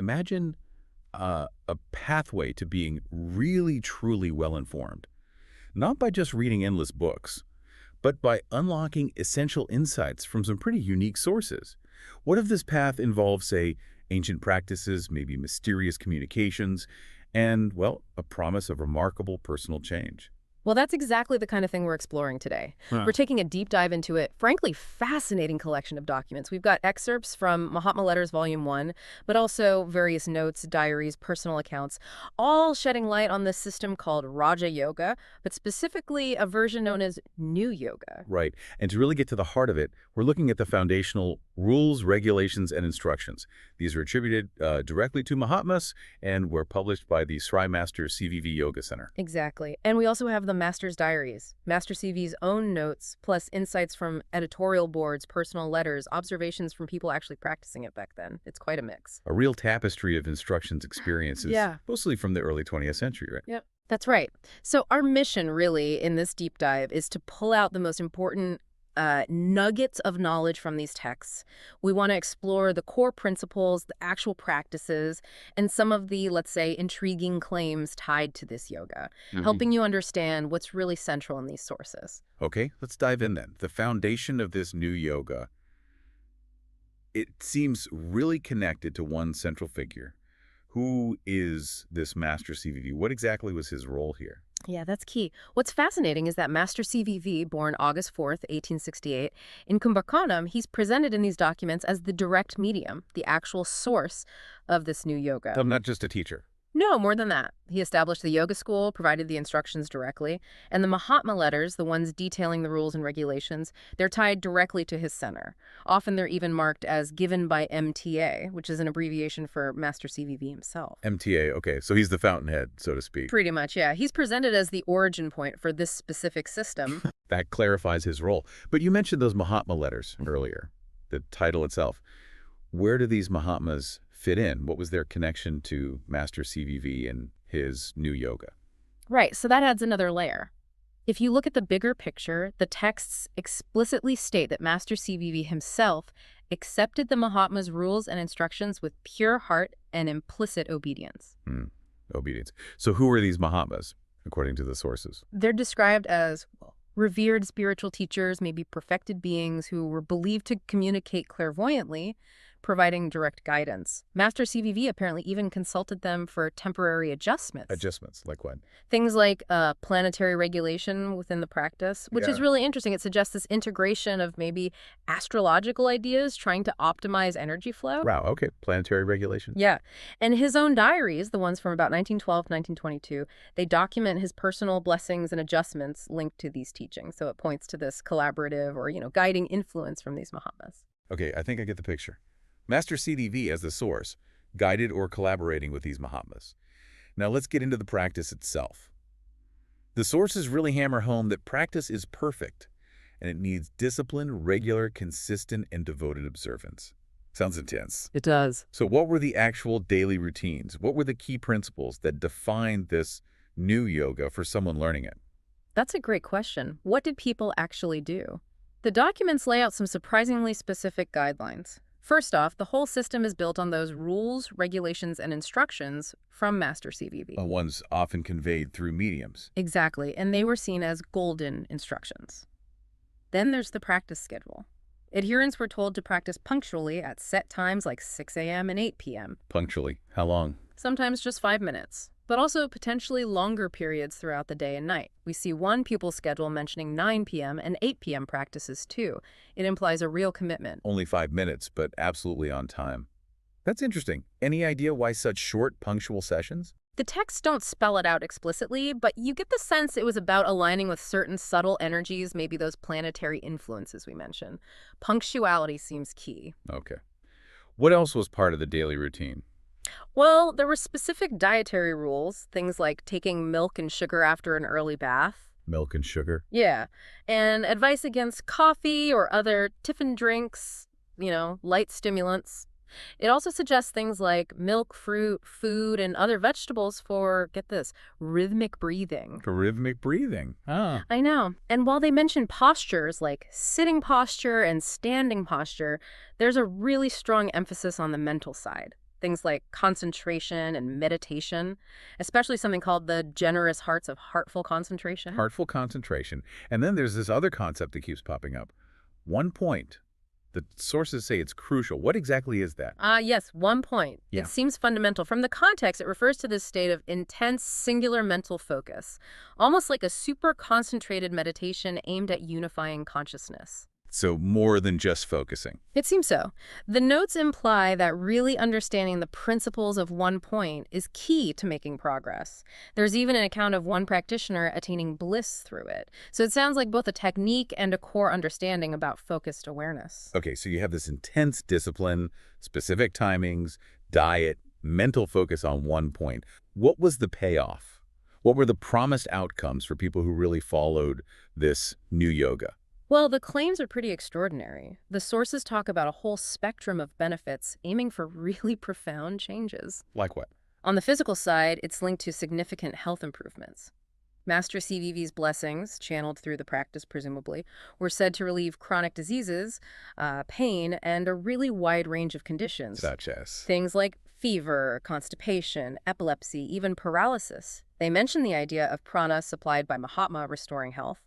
imagine a pathway to being really, truly well-informed, not by just reading endless books, but by unlocking essential insights from some pretty unique sources. What if this path involves, say, ancient practices, maybe mysterious communications, and, well, a promise of remarkable personal change? Well, that's exactly the kind of thing we're exploring today. Huh. We're taking a deep dive into it, frankly, fascinating collection of documents. We've got excerpts from Mahatma Letters Volume 1, but also various notes, diaries, personal accounts, all shedding light on this system called Raja Yoga, but specifically a version known as New Yoga. Right. And to really get to the heart of it, we're looking at the foundational rules, regulations, and instructions. These are attributed directly to Mahatmas and were published by the Sri Master C.V.V. Yoga Center. Exactly. And we also have the Master's diaries, Master C.V.'s own notes, plus insights from editorial boards, personal letters, observations from people actually practicing it back then. It's quite a mix. A real tapestry of instructions experiences, Yeah. mostly from the early 20th century, right? Yep. That's right. So our mission really in this deep dive is to pull out the most important nuggets of knowledge from these texts. We want to explore the core principles, the actual practices, and some of the, let's say, intriguing claims tied to this yoga, helping you understand what's really central in these sources. Okay, let's dive in then. The foundation of this new yoga, it seems really connected to one central figure. Who is this Master C.V.V.? What exactly was his role here? Yeah, that's key. What's fascinating is that Master C.V.V., born August 4th, 1868, in Kumbakonam, he's presented in these documents as the direct medium, the actual source of this new yoga. I'm not just a teacher. No, more than that. He established the yoga school, provided the instructions directly, and the Mahatma letters, the ones detailing the rules and regulations, they're tied directly to his center. Often they're even marked as given by MTA, which is an abbreviation for Master C.V.V. himself. MTA, okay, so he's the fountainhead, so to speak. Pretty much, yeah. He's presented as the origin point for this specific system. That clarifies his role. But you mentioned those Mahatma letters earlier, the title itself. Where do these Mahatmas fit in? What was their connection to Master C.V.V. and his new yoga? Right, so that adds another layer. If you look at the bigger picture, the texts explicitly state that Master C.V.V. himself accepted the Mahatma's rules and instructions with pure heart and implicit obedience. Obedience. So who are these Mahatmas, according to the sources? They're described as revered spiritual teachers, maybe perfected beings who were believed to communicate clairvoyantly, providing direct guidance. Master C.V.V. apparently even consulted them for temporary adjustments. Adjustments, like what? Things like planetary regulation within the practice, which is really interesting. It suggests this integration of maybe astrological ideas trying to optimize energy flow. Wow, okay. Planetary regulation. Yeah. And his own diaries, the ones from about 1912 to 1922, they document his personal blessings and adjustments linked to these teachings. So it points to this collaborative or, guiding influence from these Mahatmas. Okay, I think I get the picture. Master C.V.V. as the source, guided or collaborating with these Mahatmas. Now let's get into the practice itself. The sources really hammer home that practice is perfect, and it needs disciplined, regular, consistent, and devoted observance. Sounds intense. It does. So what were the actual daily routines? What were the key principles that defined this new yoga for someone learning it? That's a great question. What did people actually do? The documents lay out some surprisingly specific guidelines. First off, the whole system is built on those rules, regulations, and instructions from Master C.V.V. Ones often conveyed through mediums. Exactly, and they were seen as golden instructions. Then there's the practice schedule. Adherents were told to practice punctually at set times like 6 a.m. and 8 p.m. Punctually. How long? Sometimes just 5 minutes, but also potentially longer periods throughout the day and night. We see one pupil schedule mentioning 9 p.m. and 8 p.m. practices too. It implies a real commitment. Only 5 minutes, but absolutely on time. That's interesting. Any idea why such short, punctual sessions? The texts don't spell it out explicitly, but you get the sense it was about aligning with certain subtle energies, maybe those planetary influences we mentioned. Punctuality seems key. Okay. What else was part of the daily routine? Well, there were specific dietary rules, things like taking milk and sugar after an early bath. Milk and sugar? Yeah, and advice against coffee or other tiffin drinks, light stimulants. It also suggests things like milk, fruit, food, and other vegetables for, get this, rhythmic breathing. For rhythmic breathing. Ah. I know. And while they mention postures like sitting posture and standing posture, there's a really strong emphasis on the mental side. things like concentration and meditation, especially something called the generous hearts of heartful concentration. Heartful concentration. And then there's this other concept that keeps popping up. 1 point. The sources say it's crucial. What exactly is that? Yes, 1 point. Yeah. It seems fundamental. From the context, it refers to this state of intense, singular mental focus, almost like a super concentrated meditation aimed at unifying consciousness. So more than just focusing. It seems so. The notes imply that really understanding the principles of 1 point is key to making progress. There's even an account of one practitioner attaining bliss through it. So it sounds like both a technique and a core understanding about focused awareness. Okay, so you have this intense discipline, specific timings, diet, mental focus on 1 point. What was the payoff? What were the promised outcomes for people who really followed this new yoga? Well, the claims are pretty extraordinary. The sources talk about a whole spectrum of benefits aiming for really profound changes. Like what? On the physical side, it's linked to significant health improvements. Master C.V.V.'s blessings, channeled through the practice presumably, were said to relieve chronic diseases, pain, and a really wide range of conditions. Such as? Things like fever, constipation, epilepsy, even paralysis. They mention the idea of prana supplied by Mahatma restoring health.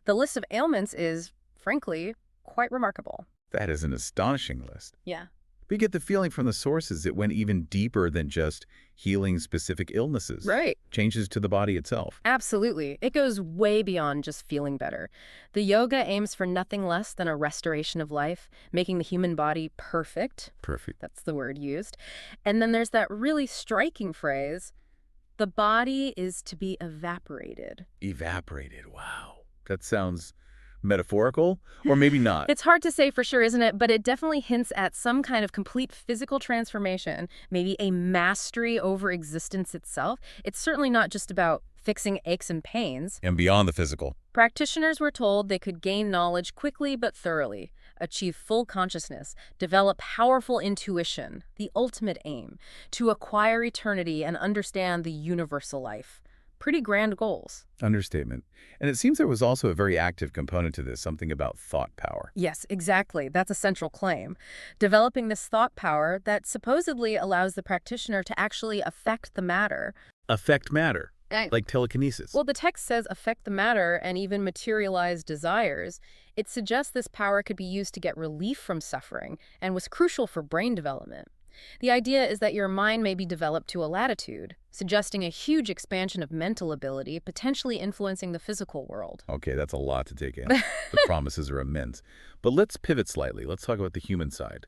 The list of ailments is, frankly, quite remarkable. That is an astonishing list. Yeah. We get the feeling from the sources it went even deeper than just healing specific illnesses. Right. Changes to the body itself. Absolutely. It goes way beyond just feeling better. The yoga aims for nothing less than a restoration of life, making the human body perfect. Perfect. That's the word used. And then there's that really striking phrase, the body is to be evaporated. Evaporated. Wow. That sounds metaphorical, or maybe not. It's hard to say for sure, isn't it? But it definitely hints at some kind of complete physical transformation, maybe a mastery over existence itself. It's certainly not just about fixing aches and pains. And beyond the physical. Practitioners were told they could gain knowledge quickly but thoroughly, achieve full consciousness, develop powerful intuition, the ultimate aim, to acquire eternity and understand the universal life. Pretty grand goals. Understatement. And it seems there was also a very active component to this, something about thought power. Yes, exactly. That's a central claim. Developing this thought power that supposedly allows the practitioner to actually affect the matter. Affect matter, like telekinesis. Well, the text says affect the matter and even materialize desires. It suggests this power could be used to get relief from suffering and was crucial for brain development. The idea is that your mind may be developed to a latitude, suggesting a huge expansion of mental ability, potentially influencing the physical world. Okay, that's a lot to take in. The promises are immense. But let's pivot slightly. Let's talk about the human side.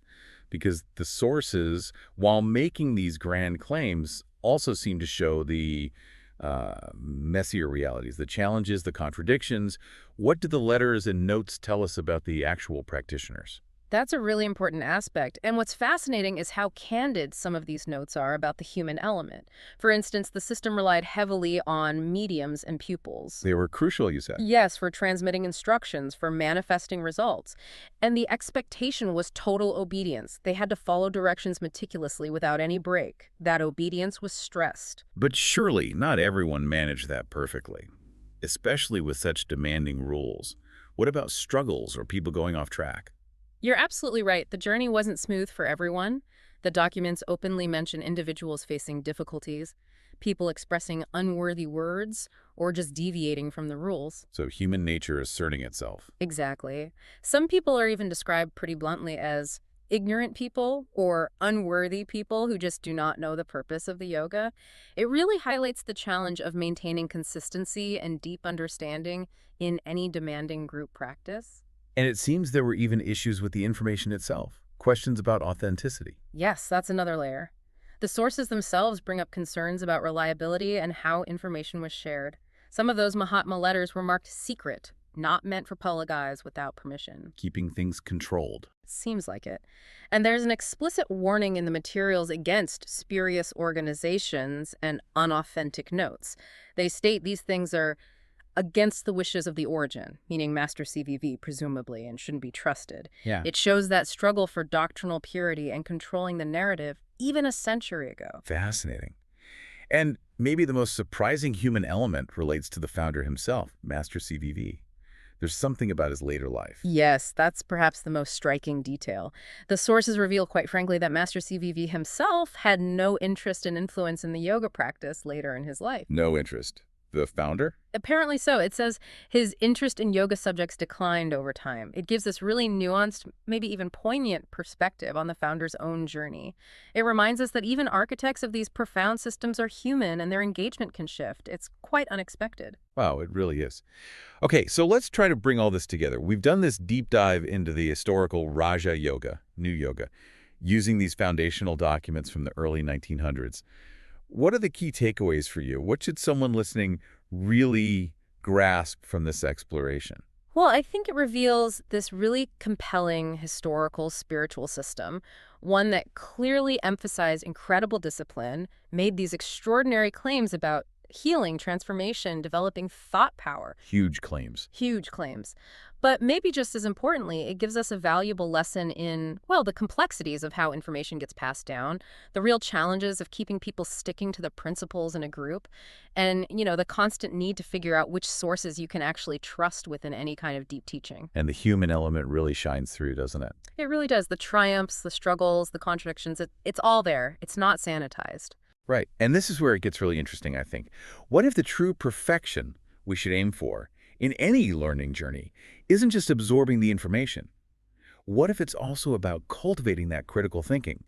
Because the sources, while making these grand claims, also seem to show the messier realities, the challenges, the contradictions. What do the letters and notes tell us about the actual practitioners? That's a really important aspect. And what's fascinating is how candid some of these notes are about the human element. For instance, the system relied heavily on mediums and pupils. They were crucial, you said. Yes, for transmitting instructions, for manifesting results. And the expectation was total obedience. They had to follow directions meticulously without any break. That obedience was stressed. But surely not everyone managed that perfectly, especially with such demanding rules. What about struggles or people going off track? You're absolutely right. The journey wasn't smooth for everyone. The documents openly mention individuals facing difficulties, people expressing unworthy words, or just deviating from the rules. So human nature asserting itself. Exactly. Some people are even described pretty bluntly as ignorant people or unworthy people who just do not know the purpose of the yoga. It really highlights the challenge of maintaining consistency and deep understanding in any demanding group practice. And it seems there were even issues with the information itself, questions about authenticity. Yes, that's another layer. The sources themselves bring up concerns about reliability and how information was shared. Some of those Mahatma letters were marked secret, not meant for public eyes without permission. Keeping things controlled. Seems like it. And there's an explicit warning in the materials against spurious organizations and unauthentic notes. They state these things are against the wishes of the origin, meaning Master C.V.V. presumably, and shouldn't be trusted. Yeah. It shows that struggle for doctrinal purity and controlling the narrative even a century ago. Fascinating. And maybe the most surprising human element relates to the founder himself, Master C.V.V. There's something about his later life. Yes, that's perhaps the most striking detail. The sources reveal, quite frankly, that Master C.V.V. himself had no interest and influence in the yoga practice later in his life. No interest. The founder? Apparently so. It says his interest in yoga subjects declined over time. It gives this really nuanced, maybe even poignant perspective on the founder's own journey. It reminds us that even architects of these profound systems are human and their engagement can shift. It's quite unexpected. Wow, it really is. Okay, so let's try to bring all this together. We've done this deep dive into the historical Raja Yoga, New Yoga, using these foundational documents from the early 1900s. What are the key takeaways for you? What should someone listening really grasp from this exploration? Well, I think it reveals this really compelling historical spiritual system, one that clearly emphasized incredible discipline, made these extraordinary claims about healing, transformation, developing thought power. Huge claims. Huge claims. But maybe just as importantly, it gives us a valuable lesson in, well, the complexities of how information gets passed down, the real challenges of keeping people sticking to the principles in a group, and, the constant need to figure out which sources you can actually trust within any kind of deep teaching. And the human element really shines through, doesn't it? It really does. The triumphs, the struggles, the contradictions, it's all there. It's not sanitized. Right. And this is where it gets really interesting, I think. What if the true perfection we should aim for in any learning journey isn't just absorbing the information? What if it's also about cultivating that critical thinking?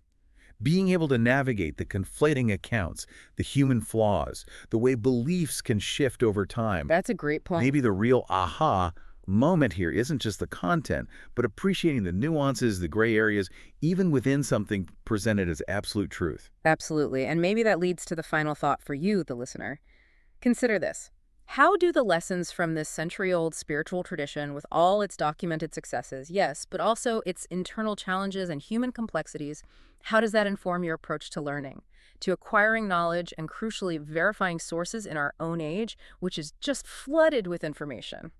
Being able to navigate the conflating accounts, the human flaws, the way beliefs can shift over time. That's a great point. Maybe the real aha moment here isn't just the content, but appreciating the nuances, the gray areas, even within something presented as absolute truth. Absolutely. And maybe that leads to the final thought for you, the listener. Consider this. How do the lessons from this century-old spiritual tradition, with all its documented successes, yes, but also its internal challenges and human complexities, how does that inform your approach to learning, to acquiring knowledge, and crucially verifying sources in our own age, which is just flooded with information?